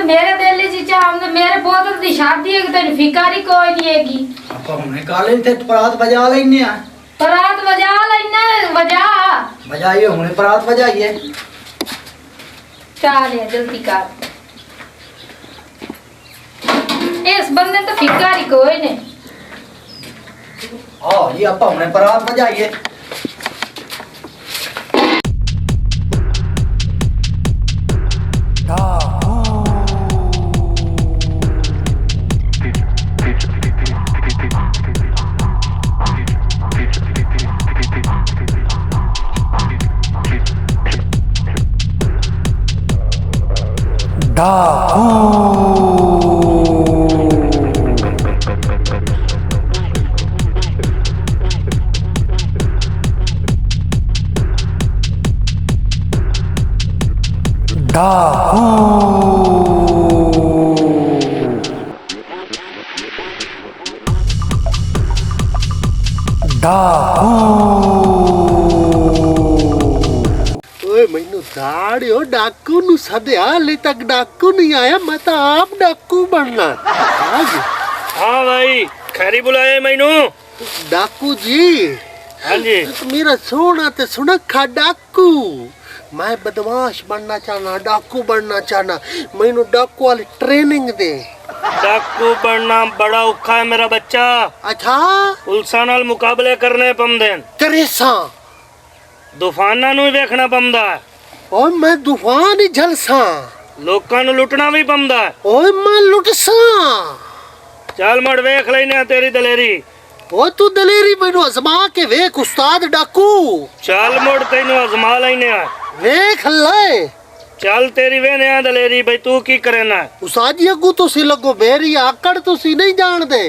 मेरे दिल च चाह मेरे पुत्र दी शादी है तेन फिकर ही कोई नहीं हैगी। ਆਪਾਂ ਹੁਣੇ ਕਾਲੇ ਤੇ ਪਰਾਤ ਵਜਾ ਲੈਨੇ ਆ। परात बजा लेना बजा ਵਜਾਈਏ ਹੁਣੇ ਪਰਾਤ ਵਜਾਈਏ। चल यार जल्दी कर। इस बंदे तो फिकर ही कोई नहीं। ਆ ਜੀ ਆਪਾਂ ਹੁਣੇ ਪਰਾਤ ਵਜਾਈਏ। ਮੈਨੂੰ ਦਾੜਿਓ ਡਾਕੂ ਨੂੰ ਸੱਦਿਆ ਹਲੇ ਤੱਕ ਡਾਕੂ ਨਹੀਂ ਆਇਆ ਮੈਂ ਤਾਂ ਆਪ ਡਾਕੂ ਬਣਨਾ हाँ भाई खैरी बुलाए मैनू डाकू जी हाँ जी मेरा सोना ते सुनखा डाकू मैं बदमाश बनना चाहना डाकू बनना चाहना मैनू डाकू वाली ट्रेनिंग दे डाकू बनना बड़ा औखा है मेरा बच्चा अच्छा पुलिसां नाल मुकाबले करने पमदे तेरेसा तूफाना नू देखना पमदा ओए मैं तूफान ही झलसा लोकां नू लुटना भी पमदा ओए मैं लुटसा चल मड़ वेख लेने तेरी दलेरी ओ तू दलेरी मैनू आजमा के वेख उस्ताद डाकू चल मुड़ तेनू आजमा लेने वेख ले चल तेरी वेने दलेरी भाई तू की करेना उस्ताद जी अगू तुसी लगो मेरी आकड़ तुसी नहीं जानदे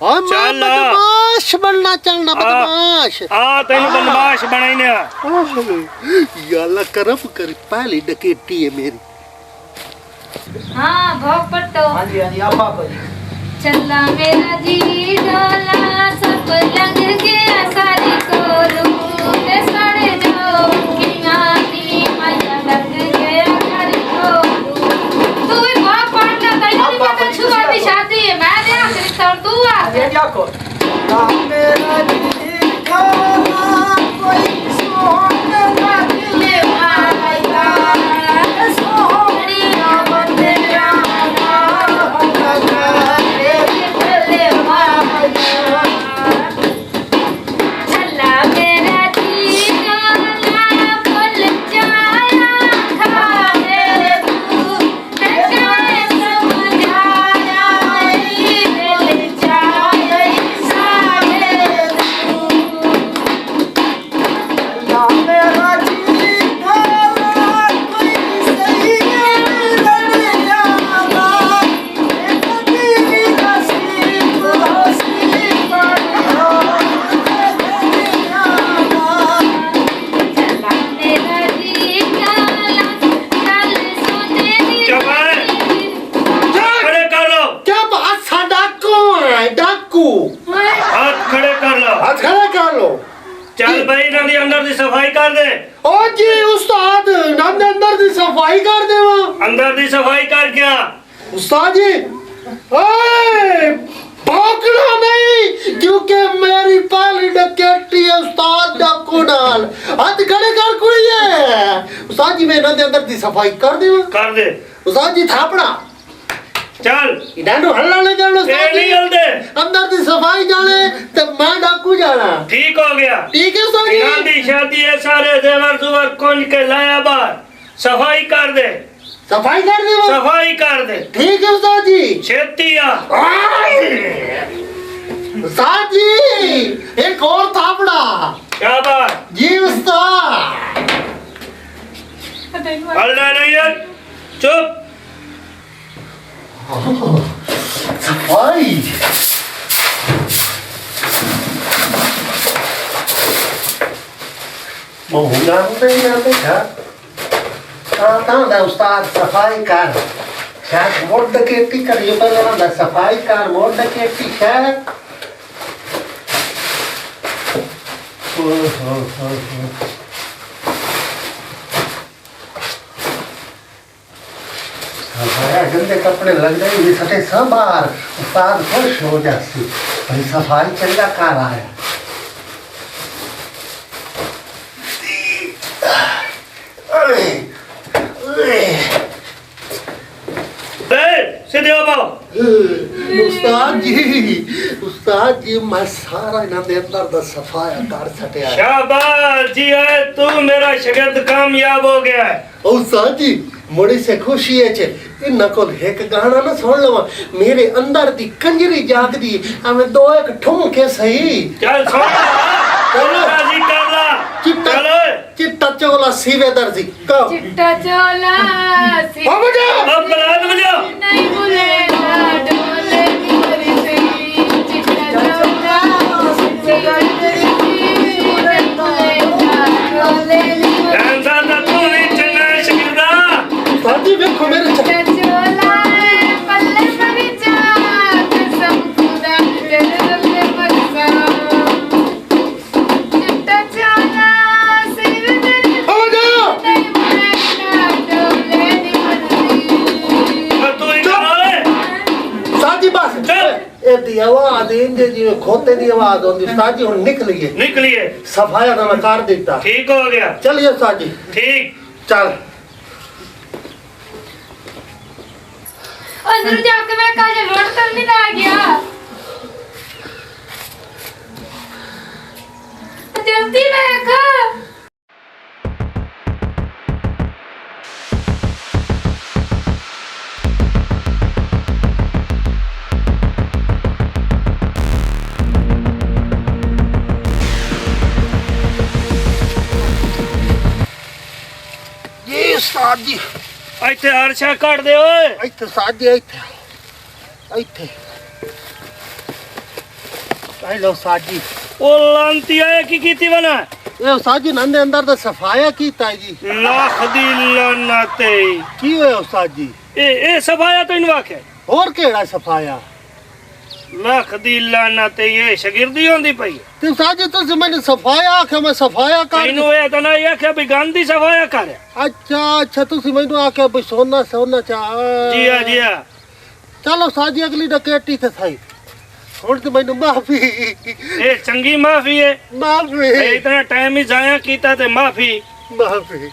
और मैं चल बदमाश बनना चाहना बदमाश आ तेनू बदमाश बनाईने याला करम कर पहली डकेटी है मेरी हाँ भोग पट्टो हाँ जी आपा जी चला मेरा जी डोला सब लग गया सारी को रूट सड़े जो किनारी मजा लग गया सारी को तू भी भोग पट्टा तैਨੂੰ भी पता छुआ दी शादी है मैं दे आखिरी तौर तू आ ये जाको मेरा जी खाना कोई सोहन ना दिले आया सोहनी बंदे चला मेरा जी डोला फुल जाया खाए तू नचाए समझाया दिल जाए सारे तू मेरा जी खाना कोई सही लड़िया ना एक तेरी नसीब हसीब चला मेरा जी डोला चल सोने दी खड़े कर लो क्या बात सा डाकू है डाकू हाथ खड़े कर लो हाथ खड़ा कर लो चल भाई ना दी अंदर दी सफाई कर दे ओ जी उस्ताद नंद अंदर दी सफाई कर दे अंदर दी सफाई कर क्या उस्ताद जी ओए भौंकना नहीं क्योंकि मेरी पहली डकैती है उस्ताद डाकू नाल हाथ खड़े कर कुड़िए उस्ताद जी मैं नंद अंदर दी सफाई कर दे कर दे उस्ताद जी थापड़ा चल इन्हें हल्ला नहीं करना ये उस्ताद नहीं जी गलते अंदर दी सफाई जाने तो मैं डाकू जाना ठीक हो गया ठीक है उस्ताद यहाँ जी दी शादी है सारे जेवर जुवर कुंज के लाया बाहर सफाई कर दे सफाई कर दे सफाई कर दे ठीक है उस्ताद जी छेती आ उस्ताद जी एक और थापड़ा शाबाश जी उस्ताद हल्ला नहीं है चुप सफाई महंगा नहीं आते था उस्ताद सफाई कर शायद मोड़ डकैती करिए पहले सफाई कर मोड़ डकैती शायद सफाया गंदे कपड़े लग गए ये सटे सब बाहर उस्ताद खुश हो जाती भाई सफाई चंगा कर रहा है अरे सीधे हो पाओ। उस्ताद जी मैं सारा इन्हां दे अंदर दा सफाया कर छटिया शाबाश जी है तू मेरा शागिर्द कामयाब हो गया है। उस्ताद जी बड़ी से खुशी है चे इन्हां कोल एक गाना ना सुन लवा मेरे अंदर दी कंजरी जागदी हमें दो एक ठुमके सही चल सुन चलो राजी कर ला चिट्टा चलो चिट्टा चोला सीवे दर्जी कहो चिट्टा चोला हो बजा अब बरात बजाओ। नहीं भूलेगा डोले नी मरी सही चिट्टा चोला नहीं भूलेगा डोले नी मरी दादा तू नहीं चंगा शागिर्दा। साथी देखो मेरे चिट्टा चोला पल्ले मरी जा कसम खुदा तेरे पे मरसा चिट्टा चोला सिर तेरे हो बजा नहीं भूलेगा डोले नी मरी अब तू ही करो रे। साथी बस चल। ए दी आवाज इंजे जी खोते दी आवाज होंदी साथी हुन निकलिए निकलिए सफाया ना मैं कर देता ठीक हो गया चलिए साथी ठीक। चल अंदर जाके मैं काजे लोड करने आ गया जल्दी बैठ ये उस्ताद जी ਇੱਥੇ ਅਰਸ਼ਾ ਕੱਢ ਦੇ ਓਏ। ਇੱਥੇ ਸਾਜੀ ਇੱਥੇ ਹੈਲੋ ਸਾਜੀ ਉਹ ਲਾਂਤੀ ਆਏ ਕੀ ਕੀਤੀ ਬਣਾ ਇਹ ਸਾਜੀ ਨੰਦ ਦੇ ਅੰਦਰ ਦਾ ਸਫਾਇਆ ਕੀਤਾ ਜੀ ਲੱਖ ਦੀ ਲਾਨਤੇ। ਕੀ ਹੋਇਆ ਸਾਜੀ ਇਹ ਸਫਾਇਆ ਤੈਨੂੰ ਆਖਿਆ ਹੋਰ ਕਿਹੜਾ ਸਫਾਇਆ ਲੱਖ ਦੀ ਲਾਨਤੇ ਇਹ ਸ਼ਾਗਿਰਦੀ ਹੁੰਦੀ ਪਈ ਤੇ ਸਾਜੀ ਤੁਸੀਂ ਮੈਨੂੰ ਸਫਾਇਆ ਆਖਿਆ ਮੈਂ ਸਫਾਇਆ ਕਰ ਤੈਨੂੰ ਇਹ ਤਾਂ ਨਹੀਂ ਆਖਿਆ ਵੀ ਗੰਦੀ ਸਫਾਇਆ ਕਰ। ਅੱਛਾ ਤੁਸੀਂ ਮੈਨੂੰ ਆਖਿਆ ਵੀ ਸੋਨਾ ਚਾ ਜੀ ਆ ਚਲੋ ਸਾਜੀ ਅਗਲੀ ਡਕੈਤੀ ਤੇ ਸਹੀ ਹੁਣ ਤੇ ਮੈਨੂੰ ਮਾਫੀ ਇਹ ਚੰਗੀ ਮਾਫੀ ਹੈ। ਮਾਫੀ ਇਤਨਾ ਟਾਈਮ ਹੀ ਜ਼ਾਇਆ ਕੀਤਾ ਤੇ ਮਾਫੀ। ਮਾਫੀ